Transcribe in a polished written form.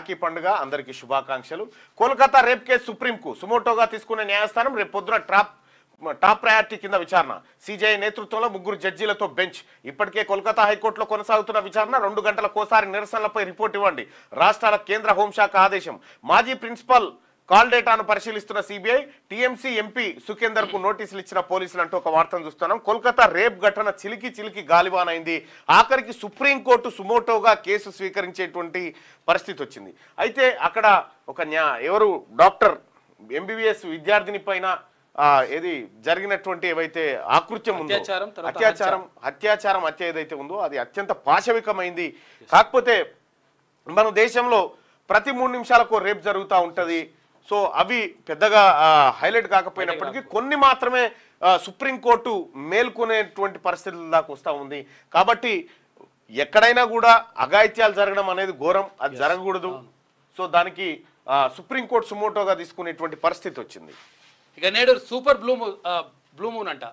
రాఖీ పండుగ అందరికీ శుభాకాంక్షలు. కోల్కతా రేప్ కేసు సుప్రీంకు సుమోటోగా తీసుకునే న్యాయస్థానం రేపు పొద్దున టాప్ ప్రయారిటీ కింద విచారణ. సిజేఐ నేతృత్వంలో 3 జడ్జీలతో బెంచ్. ఇప్పటికే కోల్కతా హైకోర్టులో కొనసాగుతున్న విచారణ. 2 గంటలకోసారి నిరసనలపై రిపోర్ట్ ఇవ్వండి. రాష్ట్రాల కేంద్ర హోంశాఖ ఆదేశం. మాజీ ప్రిన్సిపల్ కాల్ డేటాను పరిశీలిస్తున్న సిబిఐ. టీఎంసీ ఎంపీ సుఖేందర్ కు నోటీసులు ఇచ్చిన పోలీసులు అంటూ ఒక వార్తను చూస్తున్నాం. కోల్కతా రేప్ ఘటన చిలికి గాలివానైంది. ఆఖరికి సుప్రీంకోర్టు సుమోటోగా కేసు స్వీకరించేటువంటి పరిస్థితి వచ్చింది. అయితే అక్కడ ఒక ఎవరు డాక్టర్ ఎంబీబీఎస్ విద్యార్థిని పైన ఏది జరిగినటువంటి ఏవైతే ఆకృత్యం ఉందో అత్యాచారం హత్య ఏదైతే ఉందో అది అత్యంత పాశవికమైంది. కాకపోతే మన దేశంలో ప్రతి 3 నిమిషాలకు రేప్ జరుగుతూ ఉంటది. సో అవి పెద్దగా హైలైట్ కాకపోయినప్పటికీ కొన్ని మాత్రమే సుప్రీంకోర్టు మేల్కొనేటువంటి పరిస్థితుల దాకా వస్తూ ఉంది. కాబట్టి ఎక్కడైనా కూడా అఘాయిత్యాలు జరగడం అనేది ఘోరం, అది జరగకూడదు. సో దానికి సుప్రీంకోర్టు సుమోటోగా తీసుకునేటువంటి పరిస్థితి వచ్చింది. ఇక నేడు సూపర్ బ్లూ మూన్ అంట.